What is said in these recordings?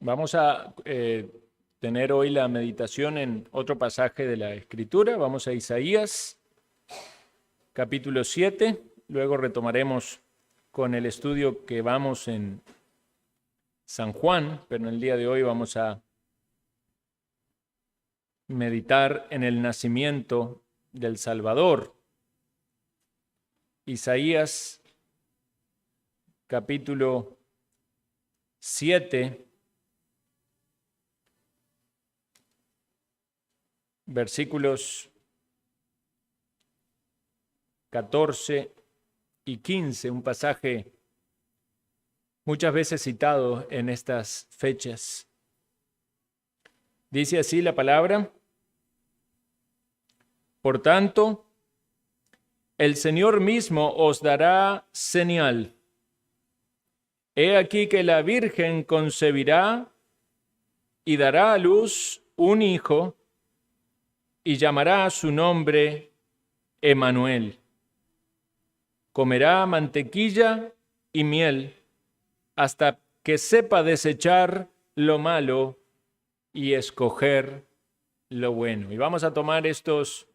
Vamos a tener hoy la meditación en otro pasaje de la Escritura. Vamos a Isaías, capítulo 7. Luego retomaremos con el estudio que vamos en San Juan, pero en el día de hoy vamos a meditar en el nacimiento del Salvador. Isaías, capítulo 7. Versículos 14 y 15, un pasaje muchas veces citado en estas fechas. Dice así la palabra: Por tanto, el Señor mismo os dará señal. He aquí que la Virgen concebirá y dará a luz un hijo, y llamará su nombre Emmanuel. Comerá mantequilla y miel hasta que sepa desechar lo malo y escoger lo bueno. Y vamos a tomar estos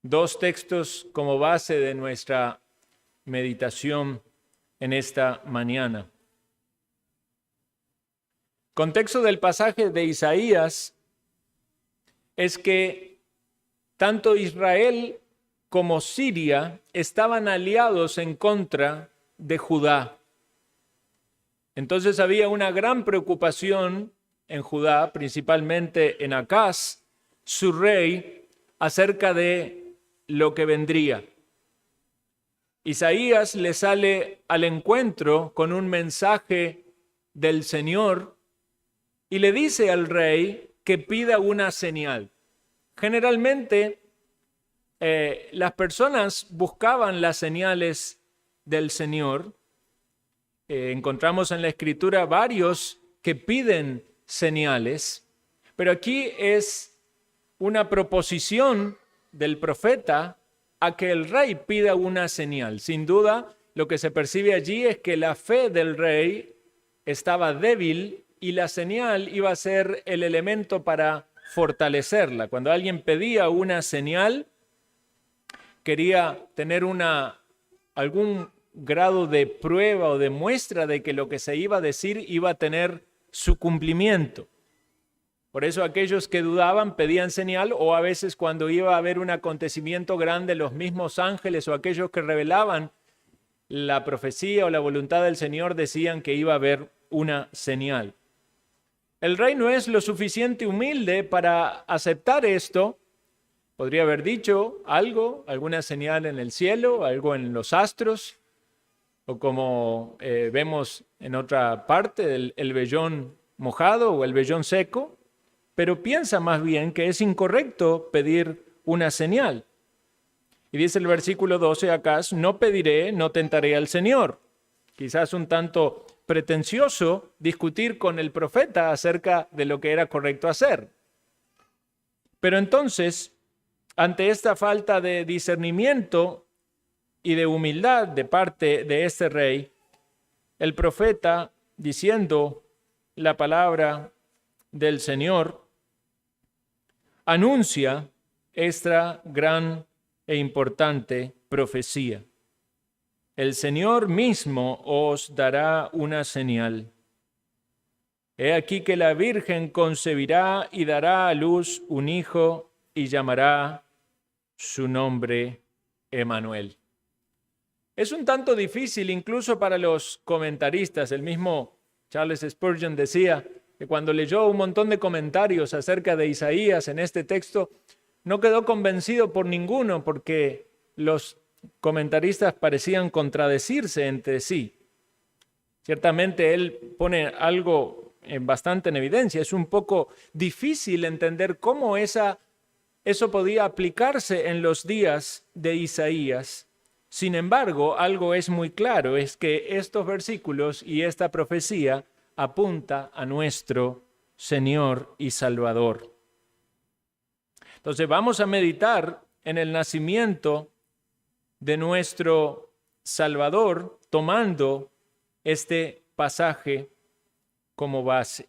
dos textos como base de nuestra meditación en esta mañana. Contexto del pasaje de Isaías es que tanto Israel como Siria estaban aliados en contra de Judá. Entonces había una gran preocupación en Judá, principalmente en Acaz, su rey, acerca de lo que vendría. Isaías le sale al encuentro con un mensaje del Señor y le dice al rey que pida una señal. Generalmente, las personas buscaban las señales del Señor. Encontramos en la Escritura varios que piden señales, pero aquí es una proposición del profeta a que el rey pida una señal. Sin duda, lo que se percibe allí es que la fe del rey estaba débil y la señal iba a ser el elemento para fortalecerla. Cuando alguien pedía una señal, quería tener algún grado de prueba o de muestra de que lo que se iba a decir iba a tener su cumplimiento. Por eso aquellos que dudaban pedían señal, o a veces cuando iba a haber un acontecimiento grande, los mismos ángeles o aquellos que revelaban la profecía o la voluntad del Señor decían que iba a haber una señal. El rey no es lo suficiente humilde para aceptar esto. Podría haber dicho algo, alguna señal en el cielo, algo en los astros, o como vemos en otra parte, el vellón mojado o el vellón seco, pero piensa más bien que es incorrecto pedir una señal. Y dice el versículo 12 acá: no pediré, no tentaré al Señor. Quizás un tanto pretencioso discutir con el profeta acerca de lo que era correcto hacer. Pero entonces, ante esta falta de discernimiento y de humildad de parte de este rey, el profeta, diciendo la palabra del Señor, anuncia esta gran e importante profecía. El Señor mismo os dará una señal. He aquí que la Virgen concebirá y dará a luz un hijo y llamará su nombre Emmanuel. Es un tanto difícil incluso para los comentaristas. El mismo Charles Spurgeon decía que cuando leyó un montón de comentarios acerca de Isaías en este texto, no quedó convencido por ninguno porque los comentaristas parecían contradecirse entre sí. Ciertamente él pone algo bastante en evidencia. Es un poco difícil entender cómo eso podía aplicarse en los días de Isaías. Sin embargo, algo es muy claro, es que estos versículos y esta profecía apunta a nuestro Señor y Salvador. Entonces vamos a meditar en el nacimiento de nuestro Salvador tomando este pasaje como base.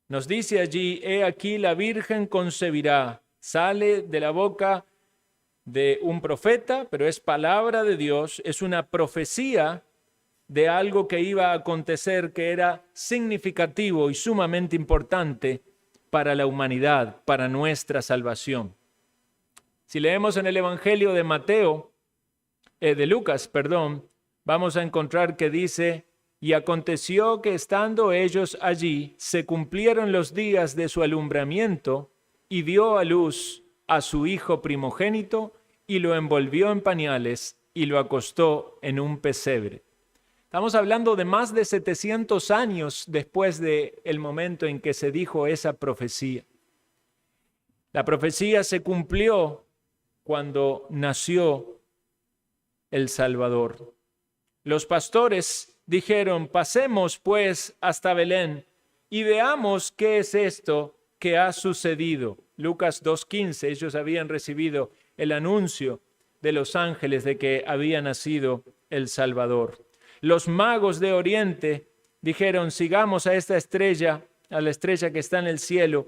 Nos dice allí, he aquí la Virgen concebirá, sale de la boca de un profeta, pero es palabra de Dios, es una profecía de algo que iba a acontecer que era significativo y sumamente importante para la humanidad, para nuestra salvación. Si leemos en el Evangelio de Lucas, vamos a encontrar que dice, y aconteció que estando ellos allí, se cumplieron los días de su alumbramiento, y dio a luz a su hijo primogénito, y lo envolvió en pañales, y lo acostó en un pesebre. Estamos hablando de más de 700 años después del momento en que se dijo esa profecía. La profecía se cumplió cuando nació el Salvador. Los pastores dijeron, pasemos pues hasta Belén y veamos qué es esto que ha sucedido. Lucas 2:15, ellos habían recibido el anuncio de los ángeles de que había nacido el Salvador. Los magos de Oriente dijeron, sigamos a esta estrella, a la estrella que está en el cielo,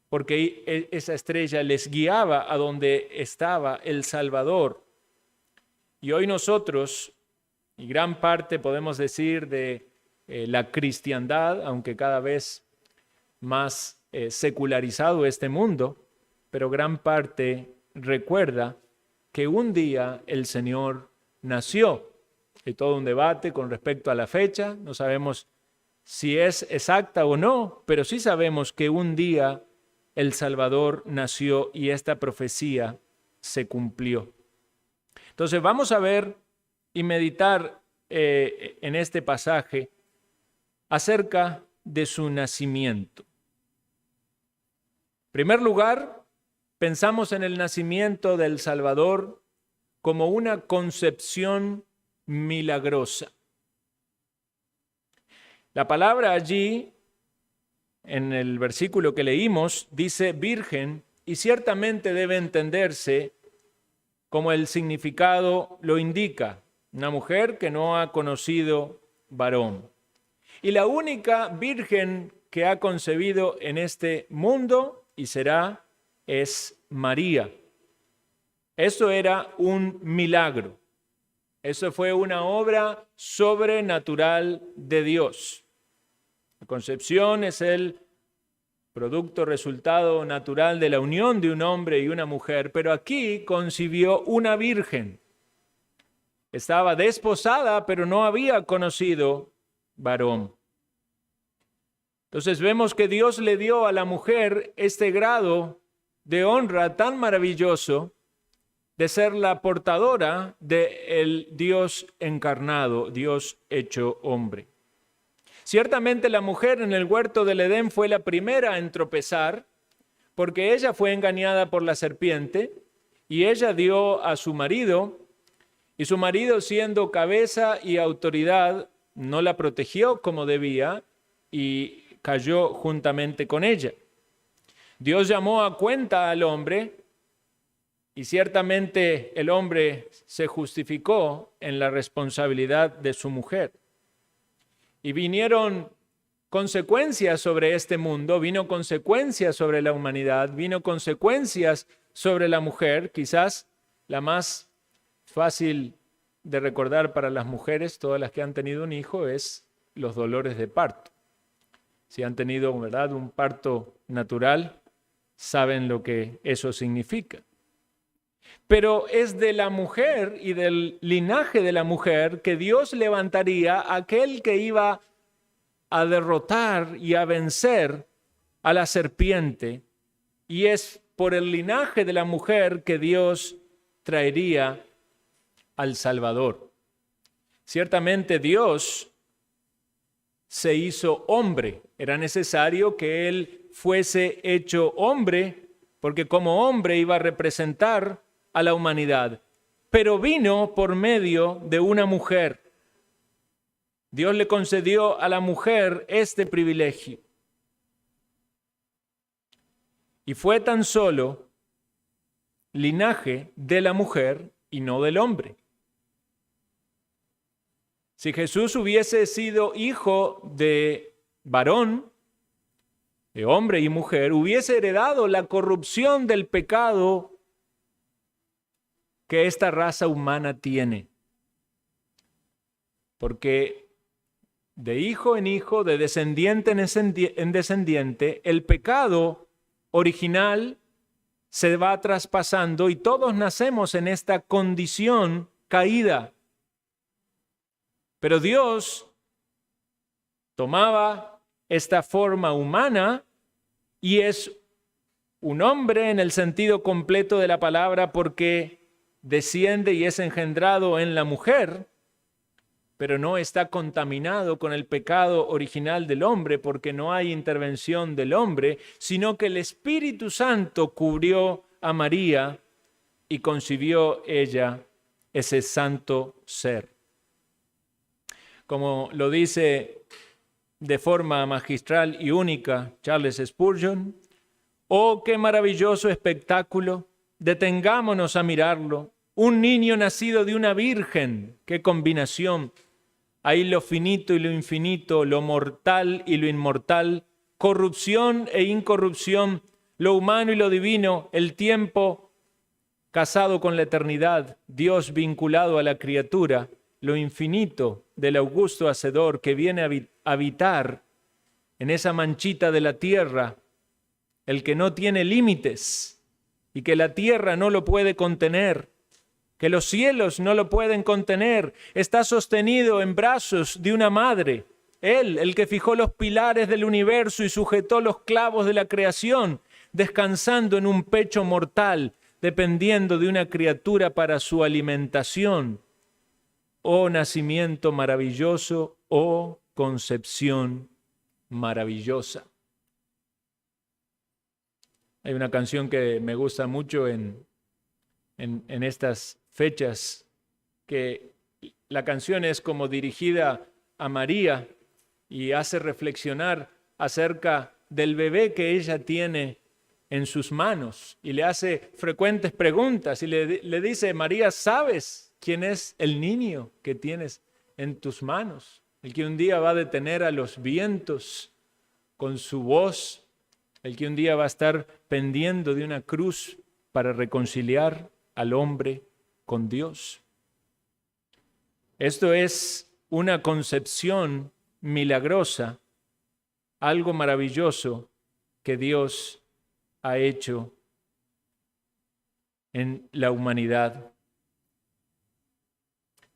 porque esa estrella les guiaba a donde estaba el Salvador. Y hoy nosotros, y gran parte podemos decir de la cristiandad, aunque cada vez más secularizado este mundo, pero gran parte recuerda que un día el Señor nació. Hay todo un debate con respecto a la fecha, no sabemos si es exacta o no, pero sí sabemos que un día el Salvador nació y esta profecía se cumplió. Entonces vamos a ver y meditar en este pasaje acerca de su nacimiento. En primer lugar, pensamos en el nacimiento del Salvador como una concepción milagrosa. La palabra allí, en el versículo que leímos, dice virgen, y ciertamente debe entenderse como el significado lo indica, una mujer que no ha conocido varón. Y la única virgen que ha concebido en este mundo y será es María. Eso era un milagro. Eso fue una obra sobrenatural de Dios. La concepción es el producto, resultado natural de la unión de un hombre y una mujer, pero aquí concibió una virgen. Estaba desposada, pero no había conocido varón. Entonces vemos que Dios le dio a la mujer este grado de honra tan maravilloso de ser la portadora del Dios encarnado, Dios hecho hombre. Ciertamente la mujer en el huerto del Edén fue la primera en tropezar, porque ella fue engañada por la serpiente y ella dio a su marido, y su marido, siendo cabeza y autoridad, no la protegió como debía y cayó juntamente con ella. Dios llamó a cuenta al hombre y ciertamente el hombre se justificó en la responsabilidad de su mujer. Y vinieron consecuencias sobre este mundo, vino consecuencias sobre la humanidad, vino consecuencias sobre la mujer, quizás la más fácil de recordar para las mujeres, todas las que han tenido un hijo, es los dolores de parto. Si han tenido, ¿verdad?, un parto natural, saben lo que eso significa. Pero es de la mujer y del linaje de la mujer que Dios levantaría a aquel que iba a derrotar y a vencer a la serpiente. Y es por el linaje de la mujer que Dios traería al Salvador. Ciertamente Dios se hizo hombre. Era necesario que Él fuese hecho hombre, porque como hombre iba a representar a la humanidad, pero vino por medio de una mujer. Dios le concedió a la mujer este privilegio. Y fue tan solo linaje de la mujer y no del hombre. Si Jesús hubiese sido hijo de varón, de hombre y mujer, hubiese heredado la corrupción del pecado que esta raza humana tiene. Porque de hijo en hijo, de descendiente en descendiente, el pecado original se va traspasando y todos nacemos en esta condición caída. Pero Dios tomaba esta forma humana y es un hombre en el sentido completo de la palabra porque desciende y es engendrado en la mujer, pero no está contaminado con el pecado original del hombre porque no hay intervención del hombre, sino que el Espíritu Santo cubrió a María y concibió ella ese santo ser. Como lo dice de forma magistral y única Charles Spurgeon, ¡oh, qué maravilloso espectáculo! Detengámonos a mirarlo. Un niño nacido de una virgen, qué combinación. Ahí lo finito y lo infinito, lo mortal y lo inmortal, corrupción e incorrupción, lo humano y lo divino, el tiempo casado con la eternidad, Dios vinculado a la criatura, lo infinito del augusto Hacedor que viene a habitar en esa manchita de la tierra, el que no tiene límites y que la tierra no lo puede contener, que los cielos no lo pueden contener, está sostenido en brazos de una madre. Él, el que fijó los pilares del universo y sujetó los clavos de la creación, descansando en un pecho mortal, dependiendo de una criatura para su alimentación. Oh nacimiento maravilloso, oh concepción maravillosa. Hay una canción que me gusta mucho en estas fechas, que la canción es como dirigida a María y hace reflexionar acerca del bebé que ella tiene en sus manos y le hace frecuentes preguntas y le dice: María, ¿sabes quién es el niño que tienes en tus manos? El que un día va a detener a los vientos con su voz, el que un día va a estar pendiendo de una cruz para reconciliar al hombre con Dios. Esto es una concepción milagrosa, algo maravilloso que Dios ha hecho en la humanidad.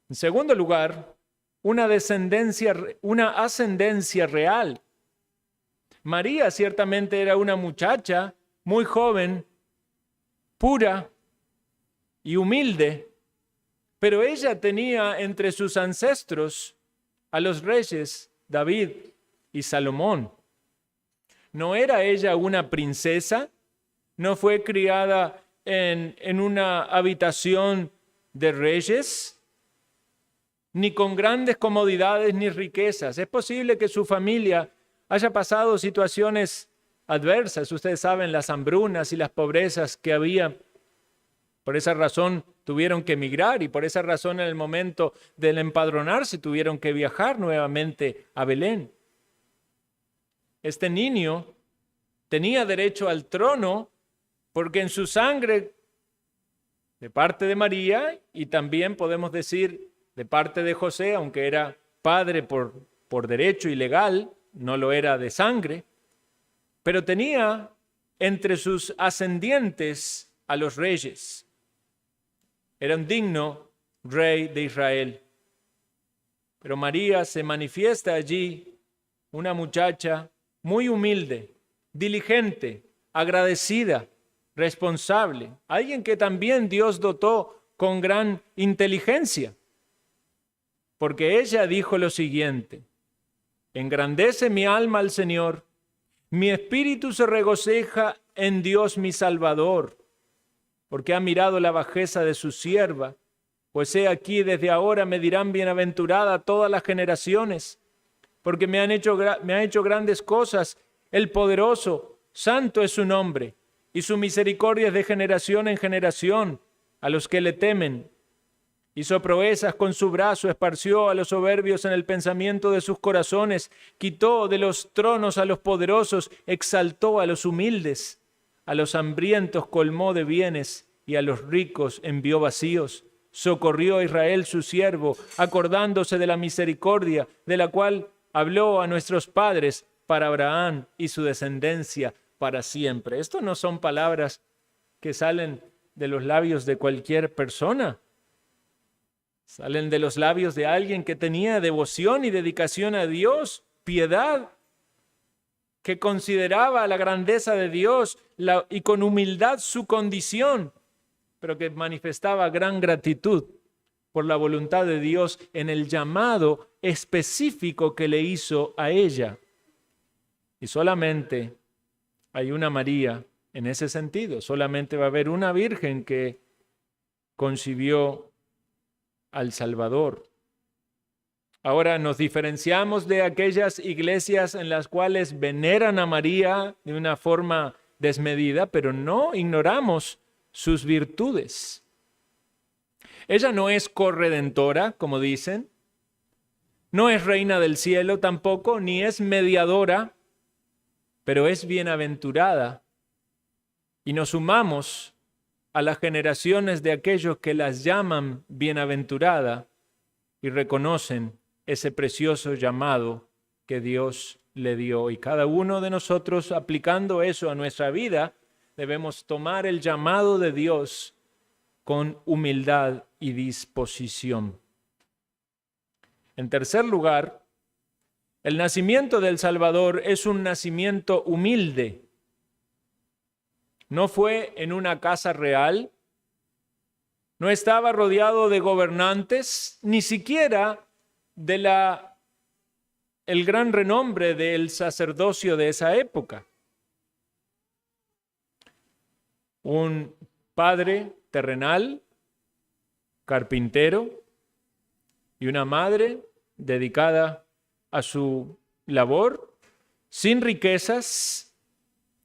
En segundo lugar, una ascendencia real. María ciertamente era una muchacha muy joven, pura y humilde, pero ella tenía entre sus ancestros a los reyes David y Salomón. ¿No era ella una princesa? ¿No fue criada en una habitación de reyes? Ni con grandes comodidades ni riquezas. Es posible que su familia haya pasado situaciones adversas. Ustedes saben las hambrunas y las pobrezas que había. Por esa razón tuvieron que emigrar y por esa razón en el momento del empadronarse tuvieron que viajar nuevamente a Belén. Este niño tenía derecho al trono porque en su sangre, de parte de María y también podemos decir de parte de José, aunque era padre por derecho y legal, no lo era de sangre, pero tenía entre sus ascendientes a los reyes. Era un digno rey de Israel. Pero María se manifiesta allí, una muchacha muy humilde, diligente, agradecida, responsable, alguien que también Dios dotó con gran inteligencia. Porque ella dijo lo siguiente: engrandece mi alma al Señor, mi espíritu se regocija en Dios mi Salvador, porque ha mirado la bajeza de su sierva, pues he aquí desde ahora me dirán bienaventurada todas las generaciones, porque me ha hecho grandes cosas, el poderoso, santo es su nombre, y su misericordia es de generación en generación a los que le temen. Hizo proezas con su brazo, esparció a los soberbios en el pensamiento de sus corazones, quitó de los tronos a los poderosos, exaltó a los humildes, a los hambrientos colmó de bienes y a los ricos envió vacíos. Socorrió a Israel su siervo, acordándose de la misericordia, de la cual habló a nuestros padres, para Abraham y su descendencia para siempre. Esto no son palabras que salen de los labios de cualquier persona. Salen de los labios de alguien que tenía devoción y dedicación a Dios, piedad, que consideraba la grandeza de Dios y con humildad su condición, pero que manifestaba gran gratitud por la voluntad de Dios en el llamado específico que le hizo a ella. Y solamente hay una María en ese sentido, solamente va a haber una virgen que concibió al Salvador. Ahora nos diferenciamos de aquellas iglesias en las cuales veneran a María de una forma desmedida, pero no ignoramos sus virtudes. Ella no es corredentora, como dicen, no es reina del cielo tampoco, ni es mediadora, pero es bienaventurada. Y nos sumamos a las generaciones de aquellos que las llaman bienaventurada y reconocen ese precioso llamado que Dios le dio. Y cada uno de nosotros, aplicando eso a nuestra vida, debemos tomar el llamado de Dios con humildad y disposición. En tercer lugar, el nacimiento del Salvador es un nacimiento humilde. No fue en una casa real, no estaba rodeado de gobernantes, ni siquiera de el gran renombre del sacerdocio de esa época. Un padre terrenal, carpintero, y una madre dedicada a su labor, sin riquezas,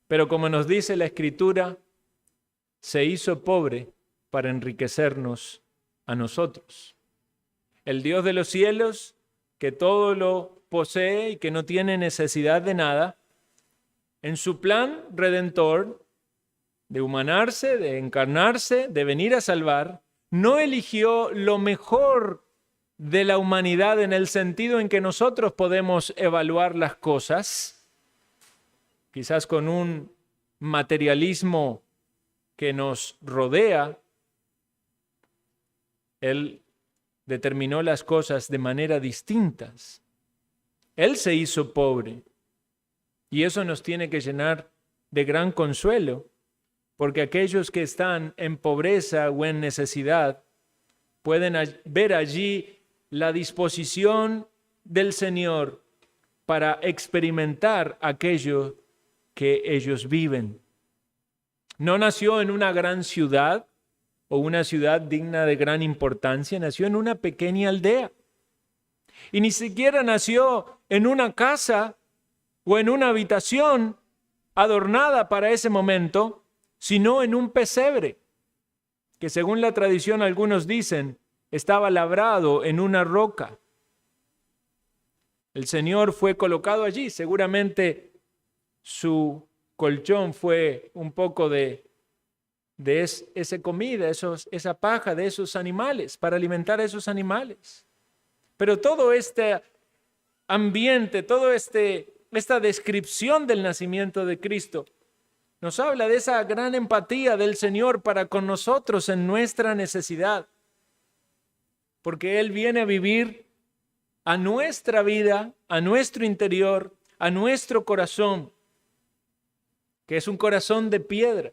pero como nos dice la Escritura, se hizo pobre para enriquecernos a nosotros. El Dios de los cielos, que todo lo posee y que no tiene necesidad de nada, en su plan redentor, de humanarse, de encarnarse, de venir a salvar, no eligió lo mejor de la humanidad en el sentido en que nosotros podemos evaluar las cosas, quizás con un materialismo que nos rodea. Él determinó las cosas de manera distintas. Él se hizo pobre y eso nos tiene que llenar de gran consuelo, porque aquellos que están en pobreza o en necesidad pueden ver allí la disposición del Señor para experimentar aquello que ellos viven. No nació en una gran ciudad o una ciudad digna de gran importancia, nació en una pequeña aldea. Y ni siquiera nació en una casa o en una habitación adornada para ese momento, sino en un pesebre, que según la tradición algunos dicen, estaba labrado en una roca. El Señor fue colocado allí, seguramente su colchón fue un poco de esa comida, esa paja de esos animales, para alimentar a esos animales. Pero todo este ambiente, esta descripción del nacimiento de Cristo, nos habla de esa gran empatía del Señor para con nosotros en nuestra necesidad. Porque Él viene a vivir a nuestra vida, a nuestro interior, a nuestro corazón, que es un corazón de piedra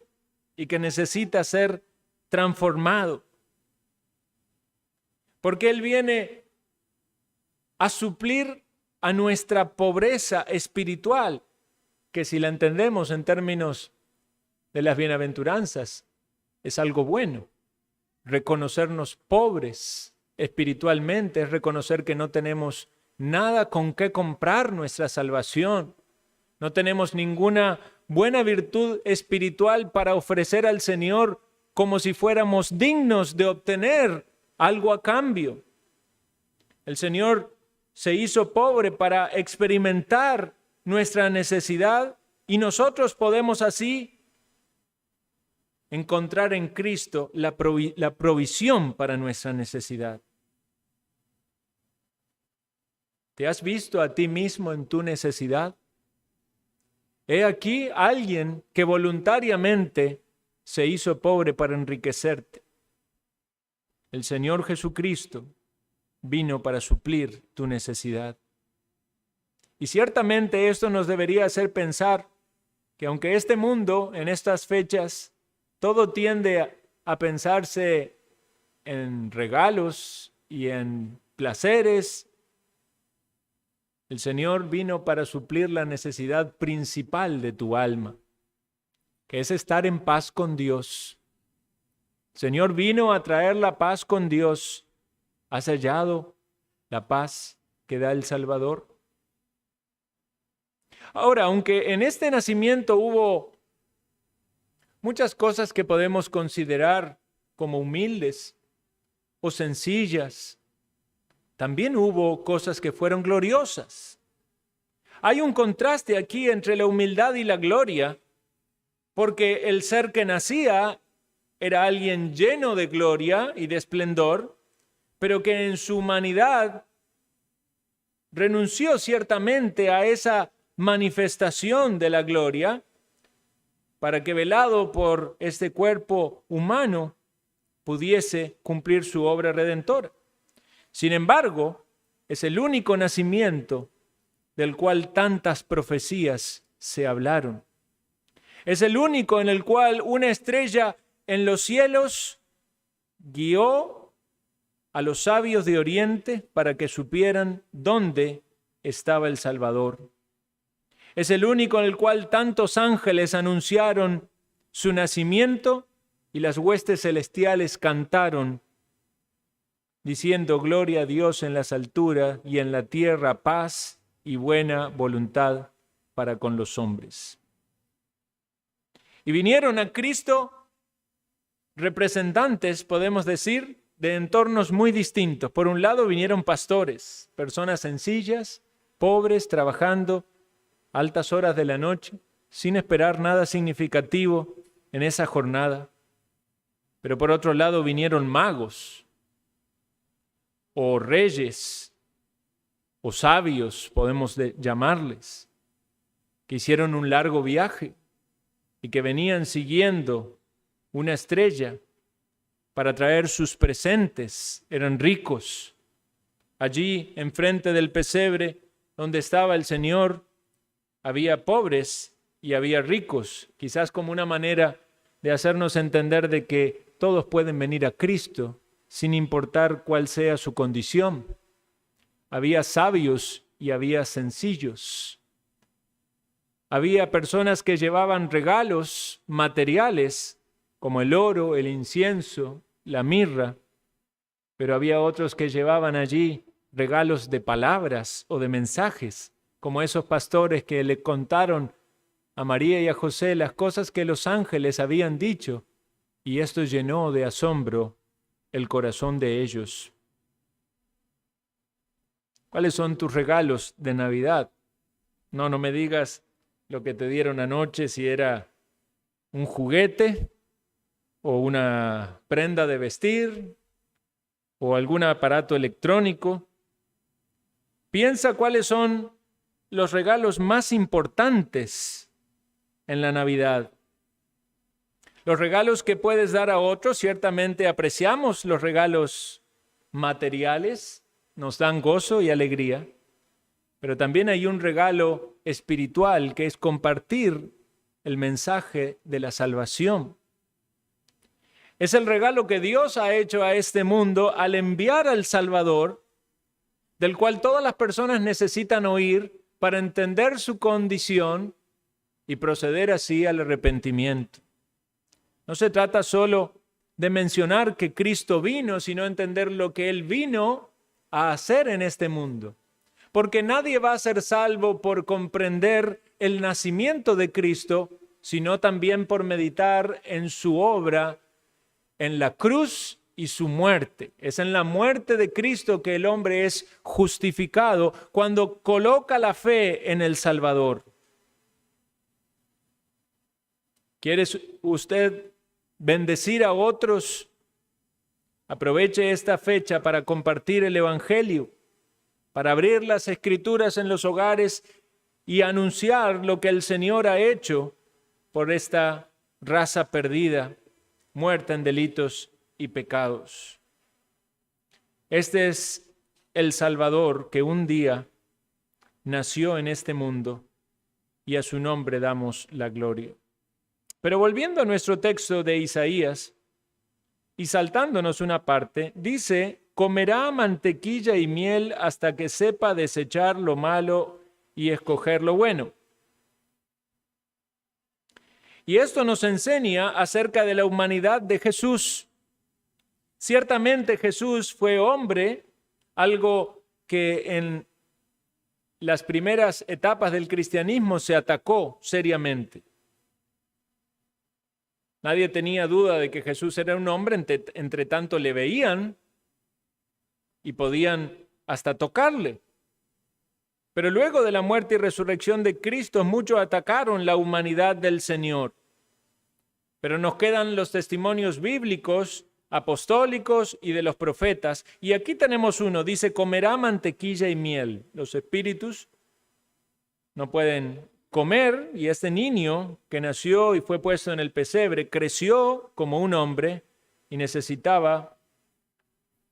y que necesita ser transformado. Porque Él viene a suplir a nuestra pobreza espiritual, que si la entendemos en términos de las bienaventuranzas, es algo bueno. Reconocernos pobres espiritualmente es reconocer que no tenemos nada con qué comprar nuestra salvación. No tenemos ninguna buena virtud espiritual para ofrecer al Señor como si fuéramos dignos de obtener algo a cambio. El Señor se hizo pobre para experimentar nuestra necesidad y nosotros podemos así encontrar en Cristo la provisión para nuestra necesidad. ¿Te has visto a ti mismo en tu necesidad? He aquí alguien que voluntariamente se hizo pobre para enriquecerte. El Señor Jesucristo vino para suplir tu necesidad. Y ciertamente esto nos debería hacer pensar que aunque este mundo en estas fechas todo tiende a pensarse en regalos y en placeres, el Señor vino para suplir la necesidad principal de tu alma, que es estar en paz con Dios. El Señor vino a traer la paz con Dios. ¿Has hallado la paz que da el Salvador? Ahora, aunque en este nacimiento hubo muchas cosas que podemos considerar como humildes o sencillas, también hubo cosas que fueron gloriosas. Hay un contraste aquí entre la humildad y la gloria, porque el ser que nacía era alguien lleno de gloria y de esplendor, pero que en su humanidad renunció ciertamente a esa manifestación de la gloria, para que velado por este cuerpo humano pudiese cumplir su obra redentora. Sin embargo, es el único nacimiento del cual tantas profecías se hablaron. Es el único en el cual una estrella en los cielos guió a los sabios de Oriente para que supieran dónde estaba el Salvador. Es el único en el cual tantos ángeles anunciaron su nacimiento y las huestes celestiales cantaron, diciendo: gloria a Dios en las alturas y en la tierra paz y buena voluntad para con los hombres. Y vinieron a Cristo representantes, podemos decir, de entornos muy distintos. Por un lado vinieron pastores, personas sencillas, pobres, trabajando altas horas de la noche, sin esperar nada significativo en esa jornada. Pero por otro lado vinieron magos, o reyes, o sabios, podemos llamarles, que hicieron un largo viaje y que venían siguiendo una estrella para traer sus presentes. Eran ricos. Allí, enfrente del pesebre donde estaba el Señor, había pobres y había ricos, quizás como una manera de hacernos entender de que todos pueden venir a Cristo sin importar cuál sea su condición. Había sabios y había sencillos. Había personas que llevaban regalos materiales como el oro, el incienso, la mirra, pero había otros que llevaban allí regalos de palabras o de mensajes, como esos pastores que le contaron a María y a José las cosas que los ángeles habían dicho, y esto llenó de asombro el corazón de ellos. ¿Cuáles son tus regalos de Navidad? No me digas lo que te dieron anoche, si era un juguete o una prenda de vestir o algún aparato electrónico. Piensa cuáles son los regalos más importantes en la Navidad. Los regalos que puedes dar a otros, ciertamente apreciamos los regalos materiales, nos dan gozo y alegría, pero también hay un regalo espiritual que es compartir el mensaje de la salvación. Es el regalo que Dios ha hecho a este mundo al enviar al Salvador, del cual todas las personas necesitan oír para entender su condición y proceder así al arrepentimiento. No se trata solo de mencionar que Cristo vino, sino entender lo que Él vino a hacer en este mundo. Porque nadie va a ser salvo por comprender el nacimiento de Cristo, sino también por meditar en su obra en la cruz y su muerte. Es en la muerte de Cristo que el hombre es justificado cuando coloca la fe en el Salvador. ¿Quiere usted bendecir a otros? Aproveche esta fecha para compartir el Evangelio, para abrir las Escrituras en los hogares y anunciar lo que el Señor ha hecho por esta raza perdida, muerta en delitos y pecados. Este es el Salvador que un día nació en este mundo y a su nombre damos la gloria. Pero volviendo a nuestro texto de Isaías y saltándonos una parte, dice: comerá mantequilla y miel hasta que sepa desechar lo malo y escoger lo bueno. Y esto nos enseña acerca de la humanidad de Jesús. Ciertamente Jesús fue hombre, algo que en las primeras etapas del cristianismo se atacó seriamente. Nadie tenía duda de que Jesús era un hombre, entre tanto le veían y podían hasta tocarle. Pero luego de la muerte y resurrección de Cristo, muchos atacaron la humanidad del Señor. Pero nos quedan los testimonios bíblicos, apostólicos y de los profetas. Y aquí tenemos uno, dice: comerá mantequilla y miel. Los espíritus no pueden comer, y este niño que nació y fue puesto en el pesebre creció como un hombre y necesitaba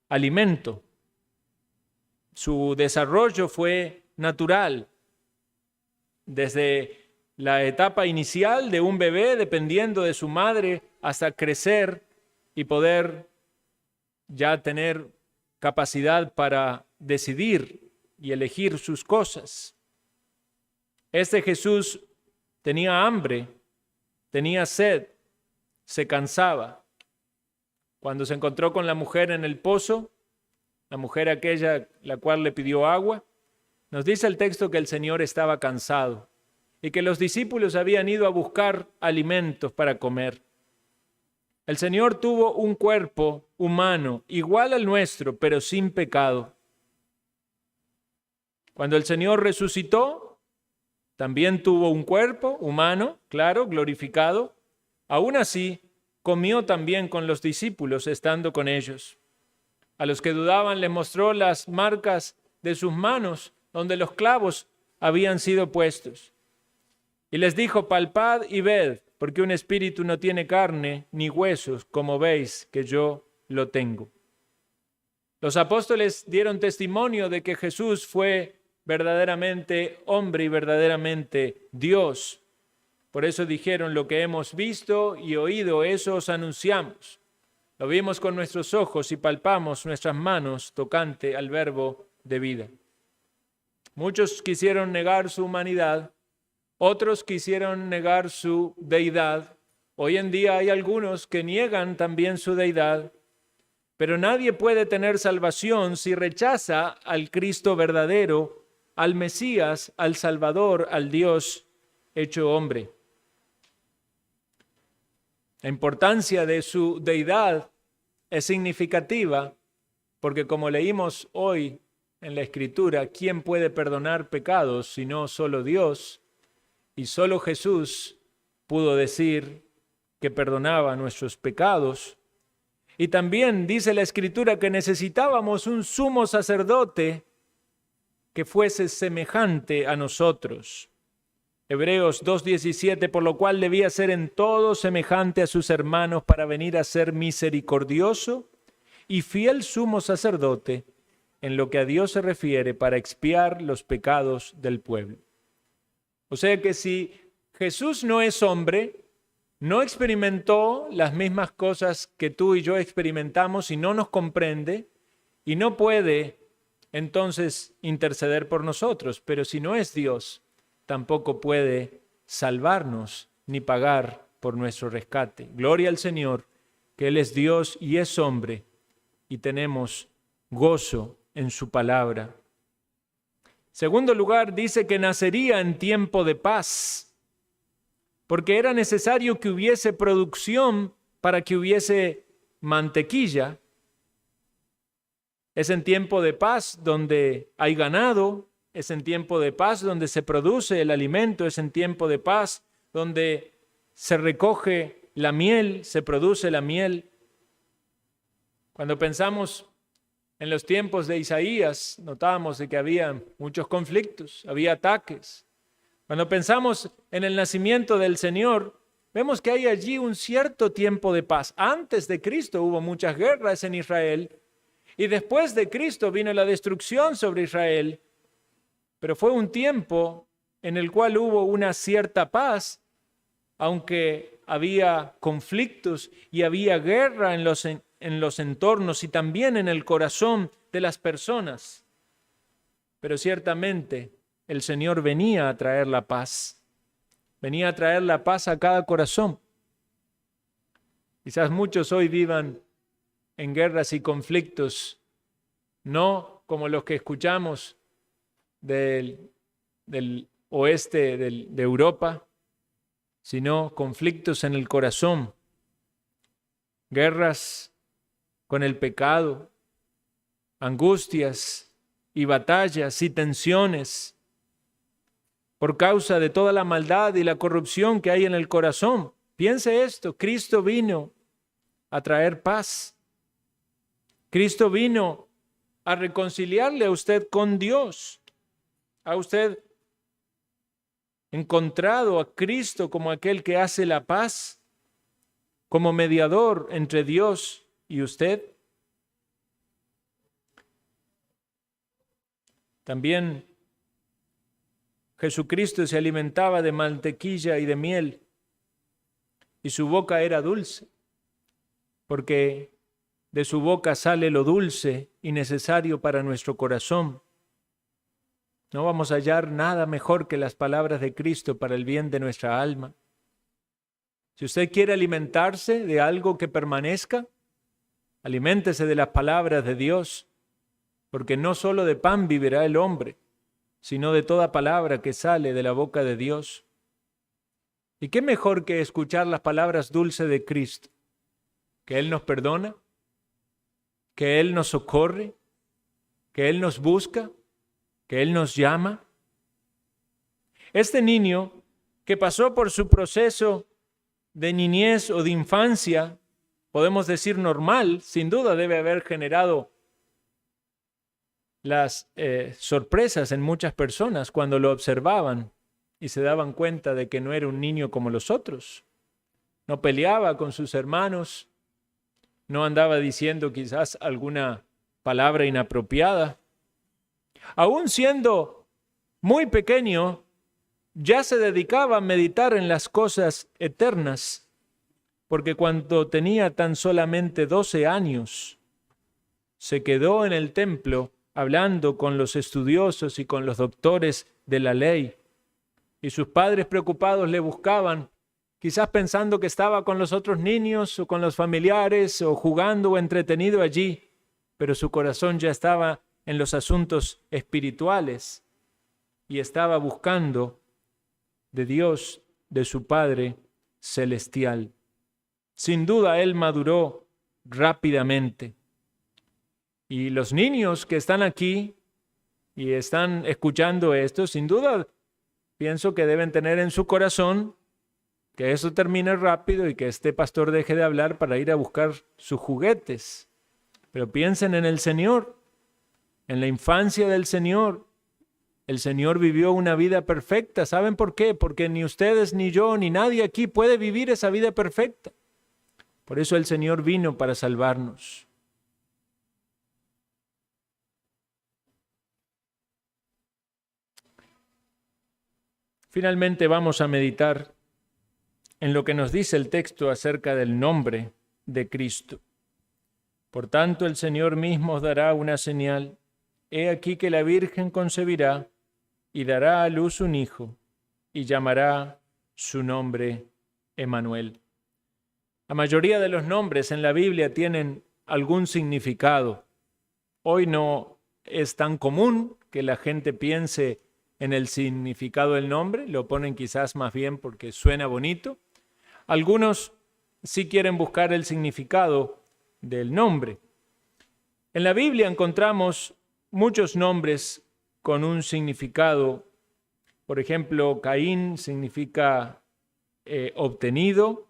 alimento. Su desarrollo fue natural, desde la etapa inicial de un bebé dependiendo de su madre hasta crecer y poder ya tener capacidad para decidir y elegir sus cosas. Este Jesús tenía hambre, tenía sed, se cansaba. Cuando se encontró con la mujer en el pozo, la mujer aquella la cual le pidió agua, nos dice el texto que el Señor estaba cansado y que los discípulos habían ido a buscar alimentos para comer. El Señor tuvo un cuerpo humano igual al nuestro, pero sin pecado. Cuando el Señor resucitó, también tuvo un cuerpo humano, claro, glorificado. Aún así, comió también con los discípulos, estando con ellos. A los que dudaban les mostró las marcas de sus manos, donde los clavos habían sido puestos. Y les dijo: palpad y ved, porque un espíritu no tiene carne ni huesos, como veis que yo lo tengo. Los apóstoles dieron testimonio de que Jesús fue verdaderamente hombre y verdaderamente Dios. Por eso dijeron: lo que hemos visto y oído, eso os anunciamos. Lo vimos con nuestros ojos y palpamos nuestras manos tocante al verbo de vida. Muchos quisieron negar su humanidad, otros quisieron negar su deidad. Hoy en día hay algunos que niegan también su deidad, pero nadie puede tener salvación si rechaza al Cristo verdadero, al Mesías, al Salvador, al Dios hecho hombre. La importancia de su deidad es significativa porque, como leímos hoy en la Escritura, ¿quién puede perdonar pecados sino solo Dios? Y solo Jesús pudo decir que perdonaba nuestros pecados. Y también dice la Escritura que necesitábamos un sumo sacerdote que fuese semejante a nosotros. Hebreos 2:17, por lo cual debía ser en todo semejante a sus hermanos para venir a ser misericordioso y fiel sumo sacerdote en lo que a Dios se refiere para expiar los pecados del pueblo. O sea que si Jesús no es hombre, no experimentó las mismas cosas que tú y yo experimentamos y no nos comprende y no puede entonces interceder por nosotros, pero si no es Dios, tampoco puede salvarnos ni pagar por nuestro rescate. Gloria al Señor, que Él es Dios y es hombre, y tenemos gozo en su palabra. Segundo lugar, dice que nacería en tiempo de paz, porque era necesario que hubiese producción para que hubiese mantequilla, Es en tiempo de paz donde hay ganado, es en tiempo de paz donde se produce el alimento, es en tiempo de paz donde se recoge la miel, se produce la miel. Cuando pensamos en los tiempos de Isaías, notábamos de que había muchos conflictos, había ataques. Cuando pensamos en el nacimiento del Señor, vemos que hay allí un cierto tiempo de paz. Antes de Cristo hubo muchas guerras en Israel y después de Cristo vino la destrucción sobre Israel. Pero fue un tiempo en el cual hubo una cierta paz, aunque había conflictos y había guerra en los entornos y también en el corazón de las personas. Pero ciertamente el Señor venía a traer la paz. Venía a traer la paz a cada corazón. Quizás muchos hoy vivan en guerras y conflictos, no como los que escuchamos del oeste de Europa, sino conflictos en el corazón, guerras con el pecado, angustias y batallas y tensiones por causa de toda la maldad y la corrupción que hay en el corazón. Piense esto, Cristo vino a traer paz. Cristo vino a reconciliarle a usted con Dios. ¿Ha usted encontrado a Cristo como aquel que hace la paz, como mediador entre Dios y usted? También Jesucristo se alimentaba de mantequilla y de miel, y su boca era dulce, porque de su boca sale lo dulce y necesario para nuestro corazón. No vamos a hallar nada mejor que las palabras de Cristo para el bien de nuestra alma. Si usted quiere alimentarse de algo que permanezca, aliméntese de las palabras de Dios, porque no solo de pan vivirá el hombre, sino de toda palabra que sale de la boca de Dios. ¿Y qué mejor que escuchar las palabras dulces de Cristo? Que Él nos perdona, que Él nos socorre, que Él nos busca, que Él nos llama. Este niño que pasó por su proceso de niñez o de infancia, podemos decir normal, sin duda debe haber generado las sorpresas en muchas personas cuando lo observaban y se daban cuenta de que no era un niño como los otros. No peleaba con sus hermanos, no andaba diciendo quizás alguna palabra inapropiada. Aún siendo muy pequeño, ya se dedicaba a meditar en las cosas eternas, porque cuando tenía tan solamente 12 años, se quedó en el templo hablando con los estudiosos y con los doctores de la ley. Y sus padres preocupados le buscaban, quizás pensando que estaba con los otros niños o con los familiares o jugando o entretenido allí, pero su corazón ya estaba en los asuntos espirituales y estaba buscando de Dios, de su Padre celestial. Sin duda él maduró rápidamente. Y los niños que están aquí y están escuchando esto, sin duda pienso que deben tener en su corazón que eso termine rápido y que este pastor deje de hablar para ir a buscar sus juguetes. Pero piensen en el Señor, en la infancia del Señor. El Señor vivió una vida perfecta. ¿Saben por qué? Porque ni ustedes, ni yo, ni nadie aquí puede vivir esa vida perfecta. Por eso el Señor vino para salvarnos. Finalmente vamos a meditar en lo que nos dice el texto acerca del nombre de Cristo. Por tanto, el Señor mismo os dará una señal. He aquí que la Virgen concebirá y dará a luz un hijo, y llamará su nombre Emmanuel. La mayoría de los nombres en la Biblia tienen algún significado. Hoy no es tan común que la gente piense en el significado del nombre, lo ponen quizás más bien porque suena bonito. Algunos sí quieren buscar el significado del nombre. En la Biblia encontramos muchos nombres con un significado. Por ejemplo, Caín significa obtenido.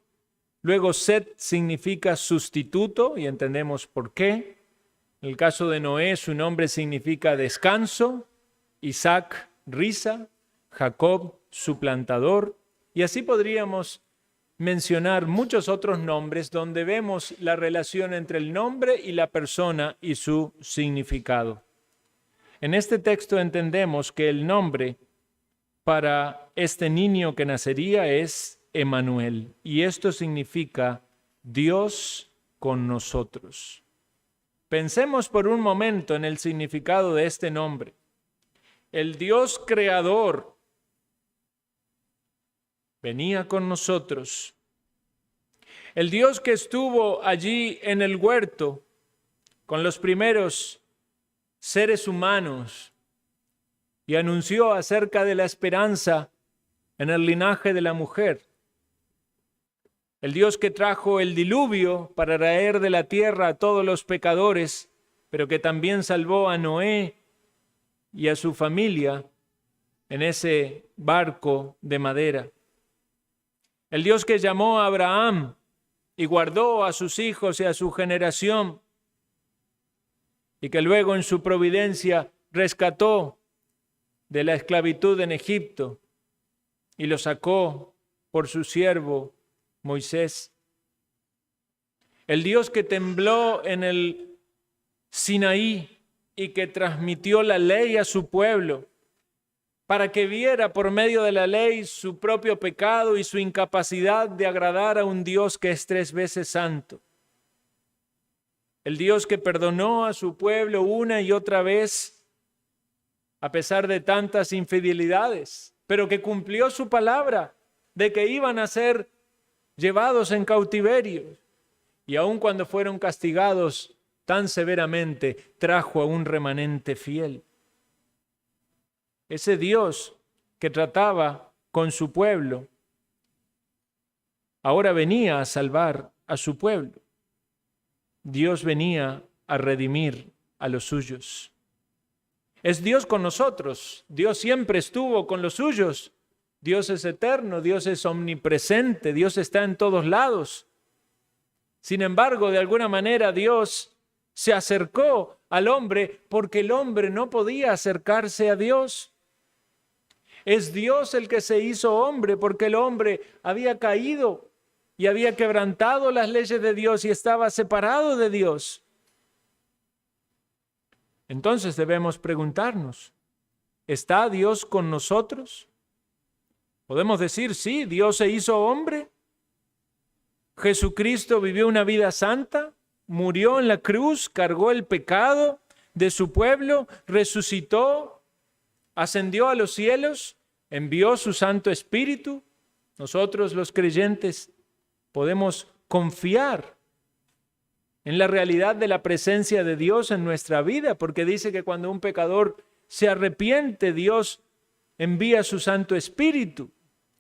Luego Set significa sustituto y entendemos por qué. En el caso de Noé, su nombre significa descanso. Isaac, risa. Jacob, suplantador. Y así podríamos mencionar muchos otros nombres donde vemos la relación entre el nombre y la persona y su significado. En este texto entendemos que el nombre para este niño que nacería es Emmanuel, y esto significa Dios con nosotros. Pensemos por un momento en el significado de este nombre. El Dios creador venía con nosotros. El Dios que estuvo allí en el huerto con los primeros seres humanos y anunció acerca de la esperanza en el linaje de la mujer. El Dios que trajo el diluvio para raer de la tierra a todos los pecadores, pero que también salvó a Noé y a su familia en ese barco de madera. El Dios que llamó a Abraham y guardó a sus hijos y a su generación, y que luego en su providencia rescató de la esclavitud en Egipto y lo sacó por su siervo Moisés. El Dios que tembló en el Sinaí y que transmitió la ley a su pueblo para que viera por medio de la ley su propio pecado y su incapacidad de agradar a un Dios que es 3 veces santo. El Dios que perdonó a su pueblo una y otra vez a pesar de tantas infidelidades, pero que cumplió su palabra de que iban a ser llevados en cautiverio. Y aun cuando fueron castigados tan severamente, trajo a un remanente fiel. Ese Dios que trataba con su pueblo, ahora venía a salvar a su pueblo. Dios venía a redimir a los suyos. Es Dios con nosotros. Dios siempre estuvo con los suyos. Dios es eterno, Dios es omnipresente, Dios está en todos lados. Sin embargo, de alguna manera Dios se acercó al hombre porque el hombre no podía acercarse a Dios. Es Dios el que se hizo hombre porque el hombre había caído y había quebrantado las leyes de Dios y estaba separado de Dios. Entonces debemos preguntarnos, ¿está Dios con nosotros? Podemos decir, sí, Dios se hizo hombre. Jesucristo vivió una vida santa, murió en la cruz, cargó el pecado de su pueblo, resucitó, ascendió a los cielos, envió su Santo Espíritu. Nosotros los creyentes podemos confiar en la realidad de la presencia de Dios en nuestra vida, porque dice que cuando un pecador se arrepiente, Dios envía su Santo Espíritu.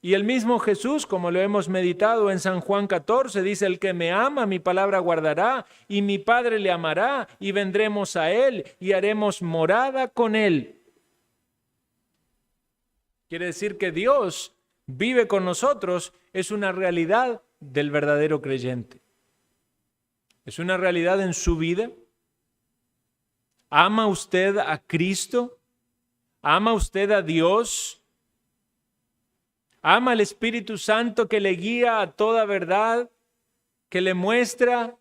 Y el mismo Jesús, como lo hemos meditado en San Juan 14, dice, el que me ama, mi palabra guardará, y mi Padre le amará, y vendremos a él, y haremos morada con él. Quiere decir que Dios vive con nosotros, es una realidad del verdadero creyente. Es una realidad en su vida. ¿Ama usted a Cristo? ¿Ama usted a Dios? ¿Ama al Espíritu Santo que le guía a toda verdad, que le muestra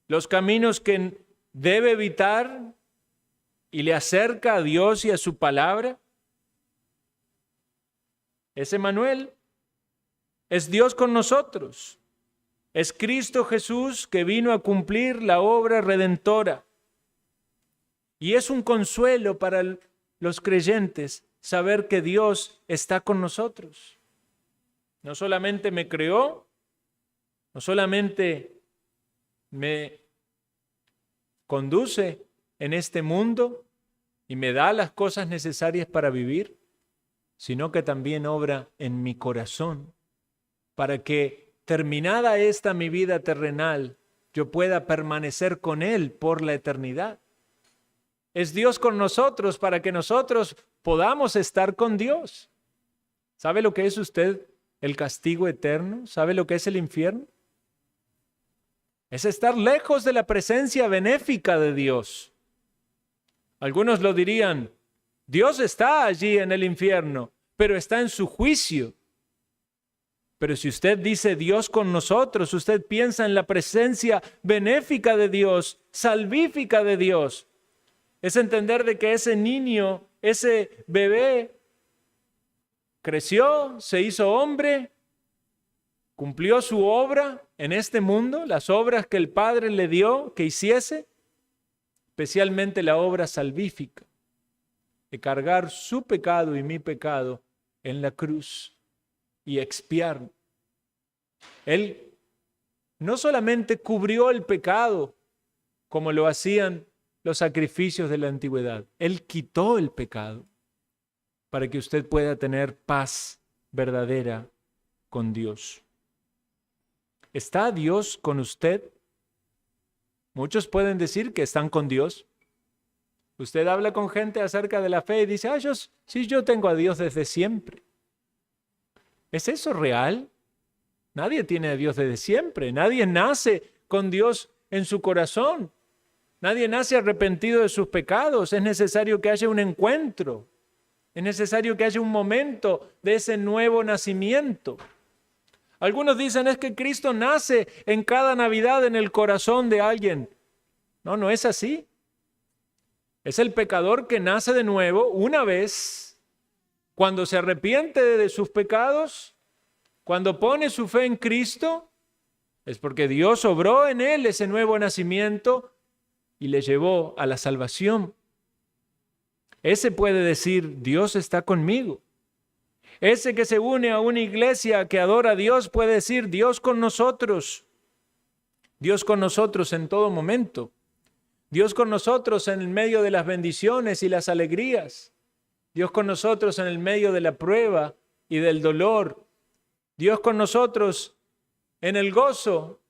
los caminos que debe evitar y le acerca a Dios y a su palabra? Es Emmanuel, es Dios con nosotros. Es Cristo Jesús que vino a cumplir la obra redentora. Y es un consuelo para los creyentes saber que Dios está con nosotros. No solamente me creó, no solamente me conduce en este mundo y me da las cosas necesarias para vivir, sino que también obra en mi corazón para que terminada esta mi vida terrenal, yo pueda permanecer con Él por la eternidad. es Dios con nosotros para que nosotros podamos estar con Dios. ¿Sabe lo que es usted el castigo eterno? ¿Sabe lo que es el infierno? Es estar lejos de la presencia benéfica de Dios. Algunos lo dirían, Dios está allí en el infierno, pero está en su juicio. Pero si usted dice Dios con nosotros, usted piensa en la presencia benéfica de Dios, salvífica de Dios. Es entender de que ese niño, ese bebé, creció, se hizo hombre, cumplió su obra en este mundo, las obras que el Padre le dio que hiciese, especialmente la obra salvífica, de cargar su pecado y mi pecado en la cruz y expiar. Él no solamente cubrió el pecado como lo hacían los sacrificios de la antigüedad, Él quitó el pecado para que usted pueda tener paz verdadera con Dios. ¿Está Dios con usted? Muchos pueden decir que están con Dios. Usted habla con gente acerca de la fe y dice, yo tengo a Dios desde siempre. ¿Es eso real? Nadie tiene a Dios desde siempre. Nadie nace con Dios en su corazón. Nadie nace arrepentido de sus pecados. Es necesario que haya un encuentro. Es necesario que haya un momento de ese nuevo nacimiento. Algunos dicen es que Cristo nace en cada Navidad en el corazón de alguien. No, no es así. Es el pecador que nace de nuevo una vez, cuando se arrepiente de sus pecados, cuando pone su fe en Cristo, es porque Dios obró en él ese nuevo nacimiento y le llevó a la salvación. Ese puede decir, Dios está conmigo. Ese que se une a una iglesia que adora a Dios puede decir, Dios con nosotros. Dios con nosotros en todo momento. Dios con nosotros en el medio de las bendiciones y las alegrías. Dios con nosotros en el medio de la prueba y del dolor. Dios con nosotros en el gozo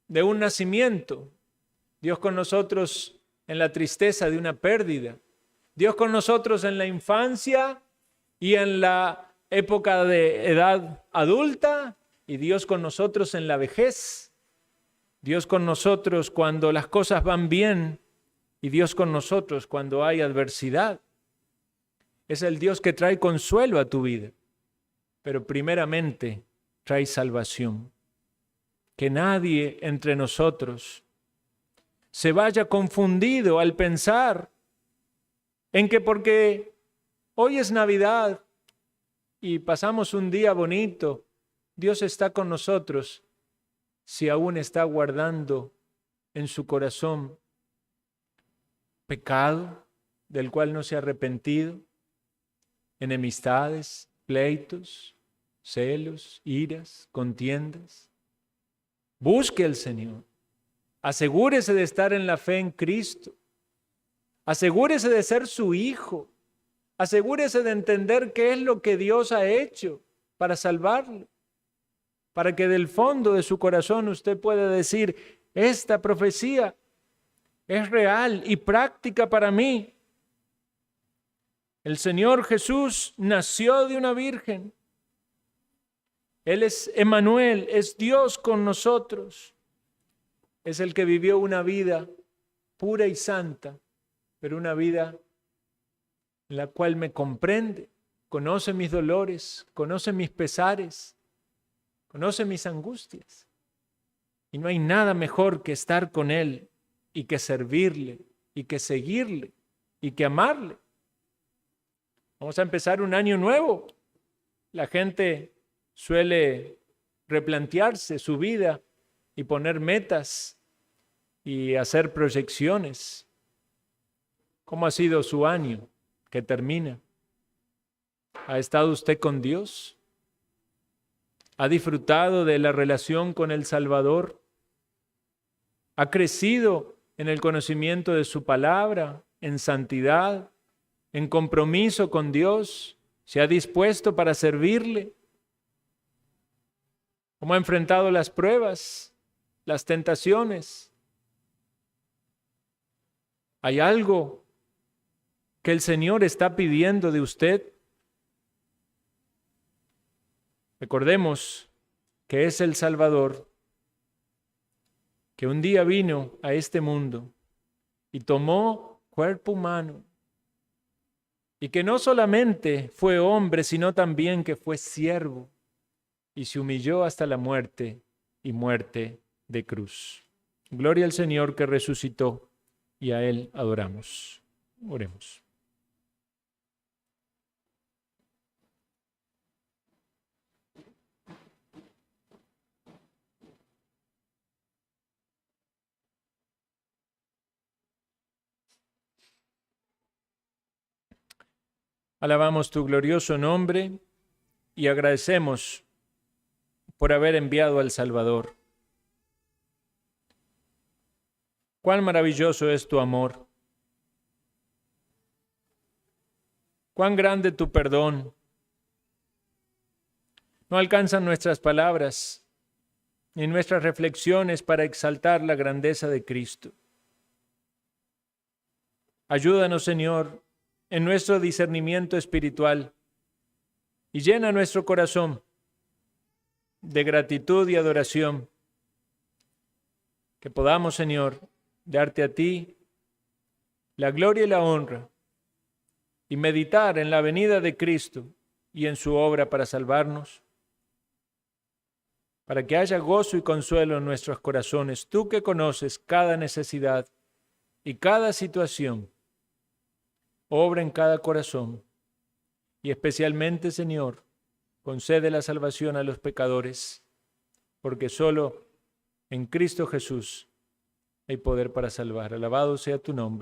de un nacimiento. Dios con nosotros en la tristeza de una pérdida. Dios con nosotros en la infancia y en la época de edad adulta. Y Dios con nosotros en la vejez. Dios con nosotros cuando las cosas van bien. Y Dios con nosotros cuando hay adversidad. Es el Dios que trae consuelo a tu vida. Pero primeramente trae salvación. Que nadie entre nosotros se vaya confundido al pensar en que porque hoy es Navidad y pasamos un día bonito, Dios está con nosotros si aún está guardando en su corazón pecado del cual no se ha arrepentido, enemistades, pleitos, celos, iras, contiendas. Busque al Señor. Asegúrese de estar en la fe en Cristo. Asegúrese de ser su hijo. Asegúrese de entender qué es lo que Dios ha hecho para salvarlo. Para que del fondo de su corazón usted pueda decir, esta profecía es real y práctica para mí. El Señor Jesús nació de una virgen. Él es Emmanuel, es Dios con nosotros. Es el que vivió una vida pura y santa, pero una vida en la cual me comprende, conoce mis dolores, conoce mis pesares, conoce mis angustias. Y no hay nada mejor que estar con Él y que servirle y que seguirle y que amarle. Vamos a empezar un año nuevo. La gente suele replantearse su vida y poner metas y hacer proyecciones. ¿Cómo ha sido su año que termina? ¿Ha estado usted con Dios? ¿Ha disfrutado de la relación con el Salvador? ¿Ha crecido en el conocimiento de su palabra, en santidad, en compromiso con Dios? ¿Se ha dispuesto para servirle? ¿Cómo ha enfrentado las pruebas, las tentaciones? ¿Hay algo que el Señor está pidiendo de usted? Recordemos que es el Salvador, que un día vino a este mundo y tomó cuerpo humano, y que no solamente fue hombre, sino también que fue siervo, y se humilló hasta la muerte, y muerte de cruz. Gloria al Señor que resucitó, y a Él adoramos. Oremos. Alabamos tu glorioso nombre y agradecemos por haber enviado al Salvador. Cuán maravilloso es tu amor. Cuán grande tu perdón. No alcanzan nuestras palabras ni nuestras reflexiones para exaltar la grandeza de Cristo. Ayúdanos, Señor, en nuestro discernimiento espiritual y llena nuestro corazón de gratitud y adoración, que podamos, Señor, darte a ti la gloria y la honra y meditar en la venida de Cristo y en su obra para salvarnos, para que haya gozo y consuelo en nuestros corazones. Tú que conoces cada necesidad y cada situación, obra en cada corazón y especialmente, Señor, concede la salvación a los pecadores, porque solo en Cristo Jesús hay poder para salvar. Alabado sea tu nombre.